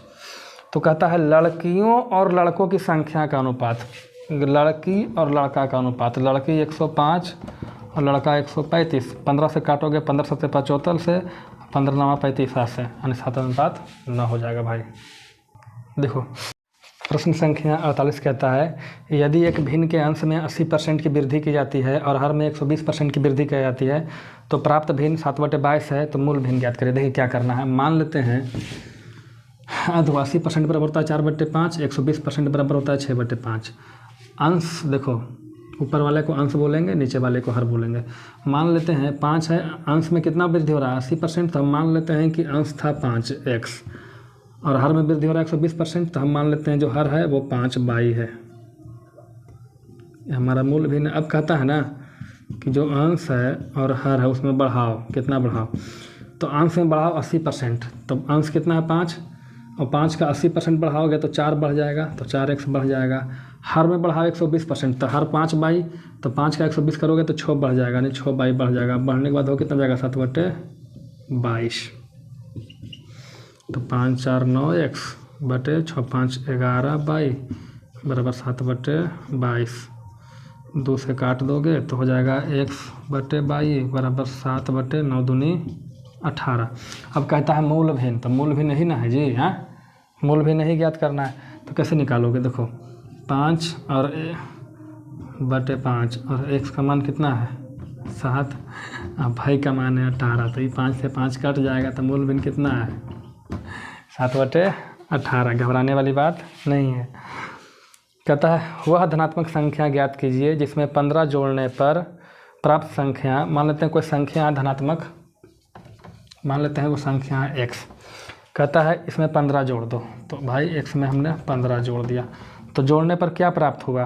तो कहता है लड़कियों और लड़कों की संख्या का अनुपात, लड़की और लड़का का अनुपात, लड़की 105 और लड़का 135। 15 से काटोगे 15 से 75 से, 15 9 35 से, यानी 7:9 हो जाएगा भाई। देखो प्रश्न संख्या 48 कहता है यदि एक भिन्न के अंश में 80% की वृद्धि की जाती है और हर में 120% की वृद्धि की जाती है तो प्राप्त भिन्न 7/22 है, तो मूल भिन्न ज्ञात करें। देखिए क्या करना है, मान लेते हैं 80% बराबर होता है 4/5, 120% बराबर होता है 6/5। अंश देखो, ऊपर वाले को अंश बोलेंगे, नीचे वाले को हर बोलेंगे। मान लेते हैं 5 है, अंश में कितना वृद्धि हो रहा है 80%, तो हम मान लेते हैं कि अंश था 5x और हर में वृद्धि हो रहा है 120%, तो हम मान लेते हैं जो हर है वो 5/22 है, हमारा मूल भिन्न। अब कहता है ना कि जो अंश है और हर है उसमें बढ़ाओ, कितना बढ़ाओ? तो अंश में बढ़ाओ 80%, तो अंश कितना है 5 और 5 का 80% बढ़ाओगे तो 4 बढ़ जाएगा, तो 4x बढ़ जाएगा। हर में बढ़ाओ 120%, तो हर 5/22, तो 5 का 120 करोगे तो 6 बढ़ जाएगा, नहीं 6/22 बढ़ जाएगा। बढ़ने के बाद हो कितना जाएगा 7/22, तो 5 4 9x बटे 6 5 11/22 बराबर 7/22। 2 से काट दोगे तो हो जाएगा x/22 बराबर 7/9 दूनी 18। अब कहता है मूल भिन्न, तो मूल भिन्न ही ना है जी, हाँ मूल भिन्न ही ज्ञात करना है। तो कैसे निकालोगे? देखो 5 और 5 और x का मान कितना है 7, अब भाई का मान है 18, तो ये 5 से 5 कट जाएगा, तो मूल भिन्न कितना है 7/18। घबराने वाली बात नहीं है। कहता है वह धनात्मक संख्या ज्ञात कीजिए जिसमें 15 जोड़ने पर प्राप्त संख्या, मान लेते हैं कोई संख्या धनात्मक, मान लेते हैं वो संख्या है x। कहता है इसमें 15 जोड़ दो, तो भाई x में हमने 15 जोड़ दिया, तो जोड़ने पर क्या प्राप्त हुआ?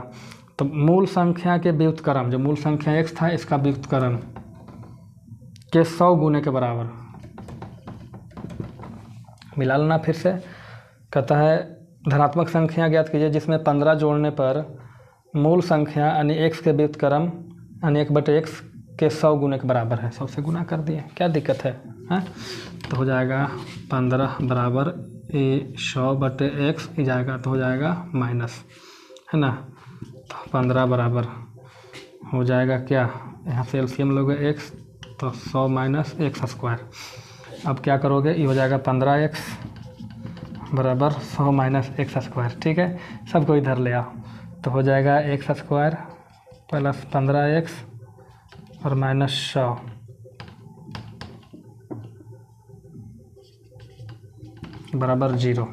तो मूल संख्या के व्युत्क्रम, जो मूल संख्या x था इसका व्युत्क्रम के 100 गुने के बराबर। मिला लेना फिर से। कहता है धनात्मक संख्या ज्ञात कीजिए जिसमें 15 जोड़ने पर मूल संख्या यानी x के व्युत्क्रम यानी 1/x के 100 गुने के बराबर है। 100 से गुना कर दिए, क्या दिक्कत है, हाँ? तो हो जाएगा 15 बराबर 100/x ही जाएगा, तो हो जाएगा माइनस, है ना। तो 15 बराबर हो जाएगा क्या, यहाँ से एलसीएम लोगे x, तो 100 माइनस x²। अब क्या करोगे, ये हो जाएगा 15x बराबर 100 माइनस x², ठीक है। सबको इधर ले आओ, तो हो जाएगा x² प्लस 15x और माइनस 100। बराबर 0।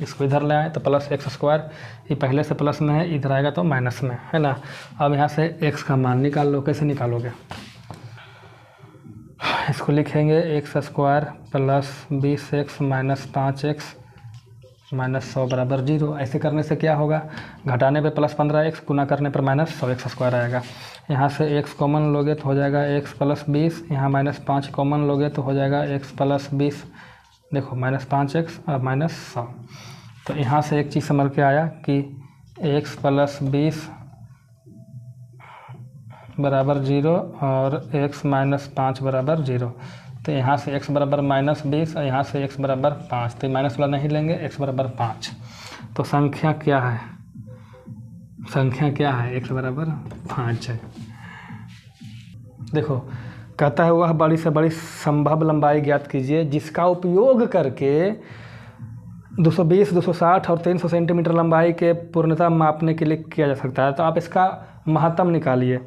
इसको इधर ले आए तो प्लस एक्स स्क्वायर, ये पहले से प्लस में है, इधर आएगा तो माइनस में, है ना। अब यहाँ से एक्स का मान निकाल लो। कैसे निकालोगे? इसको लिखेंगे x square plus 20x minus 5x minus 100 बराबर 0। ऐसे करने से क्या होगा? घटाने पे प्लस 15x, गुना करने पर माइनस 100x स्क्वायर आएगा। यहाँ से x कॉमन लोगे तो हो जाएगा x प्लस 20, यहाँ माइनस 5 कॉमन लोगे तो हो जाएगा x प्लस 20। देखो माइनस 5x और माइनस 100। तो यहाँ से एक चीज़ समझ के आया कि x प्लस 20 बराबर 0 और x माइनस 5 बराबर 0। तो यहाँ से x बराबर माइनस 20 और यहाँ से x बराबर 5। तो माइनस वाला नहीं लेंगे, x बराबर 5। तो संख्या क्या है? संख्या क्या है? x बराबर 5 है। देखो कहता है वह बड़ी से बड़ी संभव लंबाई ज्ञात कीजिए जिसका उपयोग करके 220, 260 और 300 सेंटीमीटर लंबाई के पूर्णता मापने के लिए किया जा सकता है। तो आप इसका महत्तम निकालिए।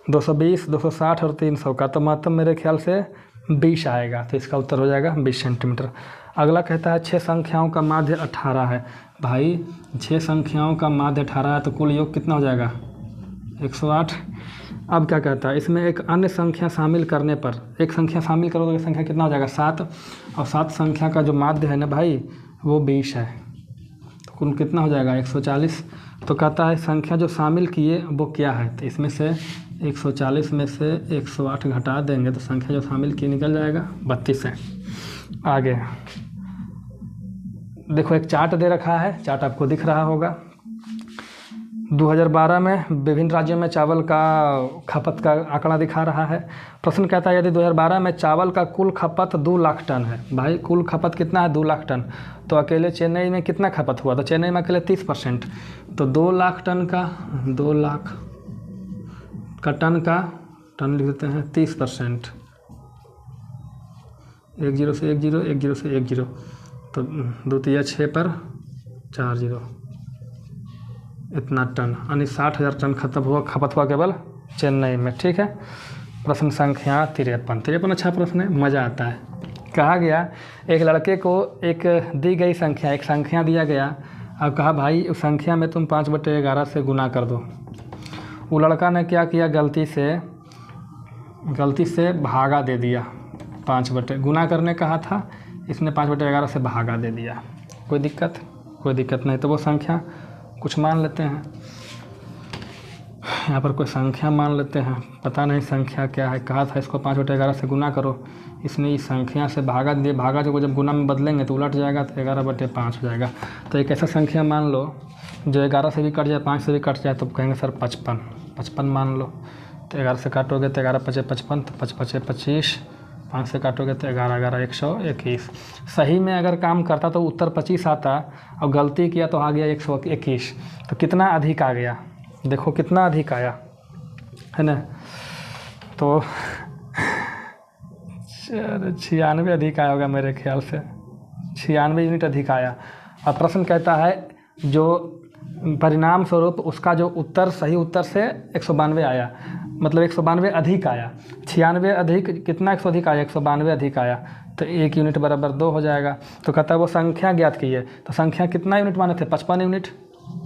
220, 260 और 300 का तो महत्तम मेरे ख्याल से 20 आएगा। तो इसका उत्तर हो जाएगा 20 सेंटीमीटर। अगला कहता है 6 संख्याओं का माध्य 18 है। भाई 6 संख्याओं का माध्य 18 है तो कुल योग कितना हो जाएगा? 108। अब क्या कहता है? इसमें एक अन्य संख्या शामिल करने पर, एक संख्या शामिल करोगे तो संख्या कितना हो जाएगा? 7। और 7 संख्या का जो माध्य है ना भाई वो 20 है। तो कुल कितना हो जाएगा? 140। तो कहता है संख्या जो शामिल किए वो क्या है? तो इसमें से 140 में से 108 घटा देंगे तो संख्या जो शामिल किए निकल जाएगा 32 है। आगे देखो एक चार्ट दे रखा है, चार्ट आपको दिख रहा होगा। 2012 में विभिन्न राज्यों में चावल का खपत का आंकड़ा दिखा रहा है। प्रश्न कहता है यदि 2012 में चावल का कुल खपत 2 लाख टन है। भाई कुल खपत कितना है? 2 लाख टन। तो अकेले चेन्नई में कितना खपत हुआ? तो चेन्नई में अकेले 30%। तो 2 लाख टन का, 2 लाख का टन लिख देते हैं 30%। 1 0 से 1 0, 1 0 से 1 0। तो 2 तिया 6 पर 4 0, इतना टन, यानी 60,000 टन खपत हुआ केवल चेन्नई में। ठीक है। प्रश्न संख्या 53 अच्छा प्रश्न है, मज़ा आता है। कहा गया एक लड़के को एक दी गई संख्या, एक संख्या दिया गया। अब कहा भाई उस संख्या में तुम 5/11 से गुना कर दो। वो लड़का ने क्या किया? गलती से भागा दे दिया। 5 गुना करने कहा था, इसने 5/11 से भागा दे दिया। कोई दिक्कत? कोई दिक्कत नहीं। तो वो संख्या कुछ मान लेते हैं, यहाँ पर कोई संख्या मान लेते हैं। पता नहीं संख्या क्या है। कहा था इसको 5/11 से गुना करो, इसने इस संख्या से भागा दिया। भागा जो जब गुना में बदलेंगे तो उलट जाएगा, तो 11/5 हो जाएगा। तो एक ऐसा संख्या मान लो जो 11 से भी कट जाए, 5 से भी कट जाए, तो कहेंगे सर 55 मान लो। तो 11 से काटोगे तो 11 5 55, तो 5 5 25, 5 से काटोगे तो 11 11 121। सही में अगर काम करता तो उत्तर 25 आता, और गलती किया तो आ गया 121। तो कितना अधिक आ गया? देखो कितना अधिक आया, है ना। तो 96 अधिक आया होगा मेरे ख्याल से, 96 यूनिट अधिक आया। और प्रश्न कहता है जो परिणाम स्वरूप उसका जो उत्तर सही उत्तर से 192 आया, मतलब 192 अधिक आया। 96 अधिक कितना? 100 अधिक आया, 192 अधिक आया। तो 1 यूनिट बराबर 2 हो जाएगा। तो कहता है वो संख्या ज्ञात की है। तो संख्या कितना यूनिट माने थे? 55 यूनिट।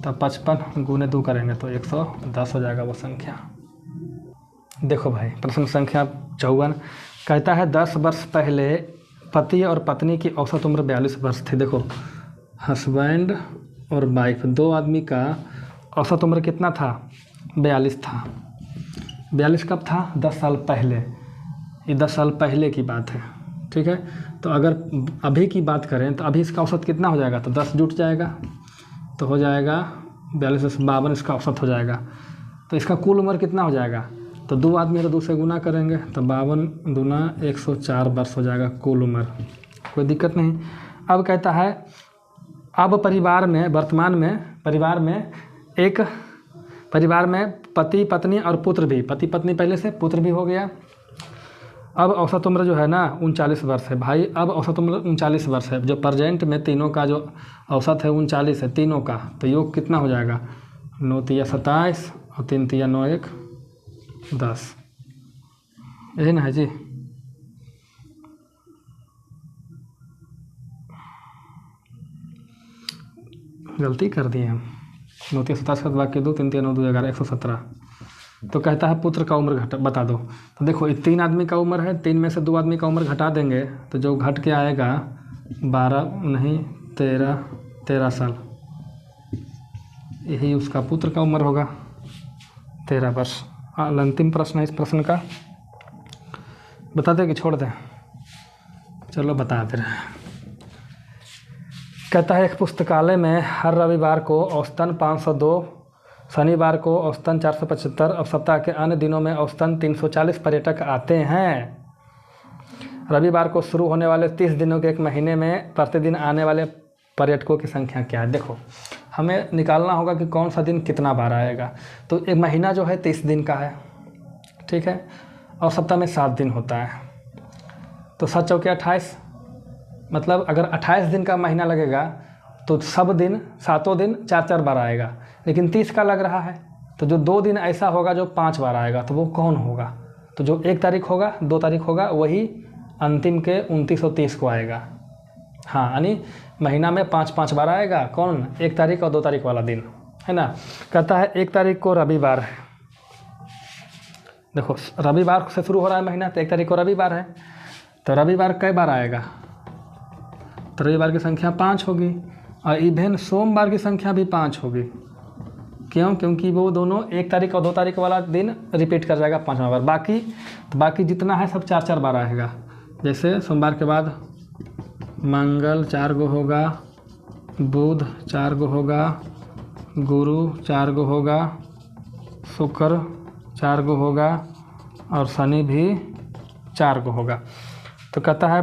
तो 55 गुने 2 करेंगे तो 110 हो जाएगा वो संख्या। देखो भाई प्रश्न संख्या 54 कहता है 10 वर्ष पहले पति और पत्नी की औसत उम्र 42 वर्ष थी। देखो हस्बैंड और वाइफ, 2 आदमी का औसत उम्र कितना था? 42 था। 42 कब था? 10 साल पहले। ये 10 साल पहले की बात है। ठीक है। तो अगर अभी की बात करें तो अभी इसका औसत कितना हो जाएगा? तो 10 जुट जाएगा तो हो जाएगा 42 से 52 इसका औसत हो जाएगा। तो इसका कुल उम्र कितना हो जाएगा? तो 2 आदमी तो 2 से गुना करेंगे तो 52 दूना 104 वर्ष हो जाएगा कुल उम्र। कोई दिक्कत नहीं। अब कहता है अब परिवार में वर्तमान में परिवार में पति पत्नी और पुत्र भी, पति पत्नी पहले से, पुत्र भी हो गया। अब औसत उम्र जो है ना 39 वर्ष है। भाई अब औसत उम्र 39 वर्ष है। जो प्रेजेंट में तीनों का जो औसत है 39 है तीनों का। तो योग कितना हो जाएगा? 9 तिया 27 और 3 तिया 9 1 10। यही ना है जी। गलती कर दिए हम। 9 3 27 का बाकी 2 3 3 9 2 11 117। तो कहता है पुत्र का उम्र घटा बता दो। तो देखो 3 आदमी का उम्र है, 3 में से 2 आदमी का उम्र घटा देंगे तो जो घट के आएगा 12 नहीं 13 साल, यही उसका पुत्र का उम्र होगा 13 वर्ष। अंतिम प्रश्न है इस प्रश्न का, बता दें कि छोड़ दें? चलो बता दे रहे हैं। कहता है एक पुस्तकालय में हर रविवार को औसतन 502, शनिवार को औसतन 475 और सप्ताह के अन्य दिनों में औसतन 340 पर्यटक आते हैं। रविवार को शुरू होने वाले 30 दिनों के एक महीने में प्रतिदिन आने वाले पर्यटकों की संख्या क्या है? देखो हमें निकालना होगा कि कौन सा दिन कितना बार आएगा। तो एक महीना जो है 30 दिन का है, ठीक है, और सप्ताह में 7 दिन होता है। तो 7 चौके 28, मतलब अगर 28 दिन का महीना लगेगा तो सब दिन सातों दिन 4 बार आएगा, लेकिन 30 का लग रहा है तो जो 2 दिन ऐसा होगा जो 5 बार आएगा, तो वो कौन होगा? तो जो 1 तारीख होगा 2 तारीख होगा वही अंतिम के 29 और 30 को आएगा। हाँ, यानी महीना में 5 बार आएगा। कौन? 1 तारीख और 2 तारीख वाला दिन, है ना। कहता है 1 तारीख को रविवार है। देखो रविवार से शुरू हो रहा है महीना, तो 1 तारीख को रविवार है, तो रविवार कई बार आएगा? तो रविवार की संख्या 5 होगी, और इवेन सोमवार की संख्या भी 5 होगी। क्यों? क्योंकि वो दोनों 1 तारीख और 2 तारीख वाला दिन रिपीट कर जाएगा 5वां बार। बाकी जितना है सब 4 बार आएगा। जैसे सोमवार के बाद मंगल 4 गो होगा, बुध 4 गो होगा, गुरु 4 गो होगा, शुक्र 4 गो होगा, और शनि भी 4 गो होगा। तो कहता है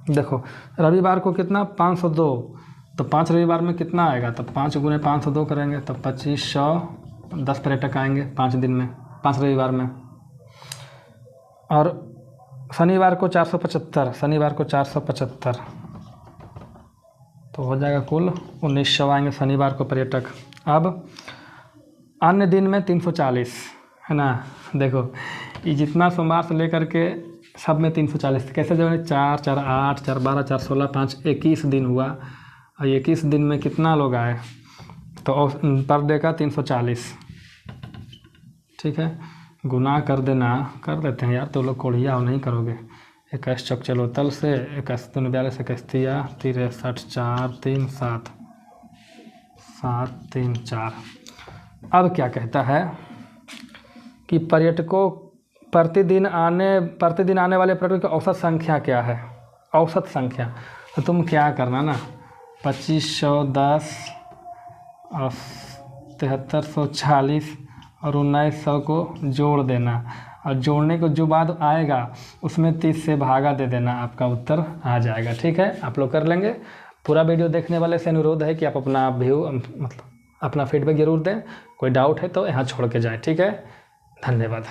देखो रविवार को कितना 502, तो 5 रविवार में कितना आएगा? तो 5 गुने 502 करेंगे तो 2510 पर्यटक आएंगे 5 दिन में, 5 रविवार में। और शनिवार को 475 तो हो जाएगा कुल 1900 आएंगे शनिवार को पर्यटक। अब अन्य दिन में 340, है ना। देखो ये जितना सोमवार से लेकर के सब में 340 कैसे जो है 4 4 8 4 12 4 16 5 21 दिन हुआ, और 21 दिन में कितना लोग आए? तो पर डे का 340, ठीक है, गुना कर देते हैं यार, तो लोग कोढ़िया और नहीं करोगे। 21 चौक चलो तल से 21 दूनी 42 21 63 4 3 7 7 3 4। अब क्या कहता है कि पर्यटकों प्रतिदिन आने वाले पर्यटकों की औसत संख्या क्या है? औसत संख्या तो तुम क्या करना ना, 2510 और 7340 और 1900 को जोड़ देना, और जोड़ने को जो बाद आएगा उसमें 30 से भागा दे देना, आपका उत्तर आ जाएगा। ठीक है, आप लोग कर लेंगे। पूरा वीडियो देखने वाले से अनुरोध है कि आप अपना व्यू मतलब अपना फीडबैक ज़रूर दें। कोई डाउट है तो यहाँ छोड़ के जाएं। ठीक है, धन्यवाद।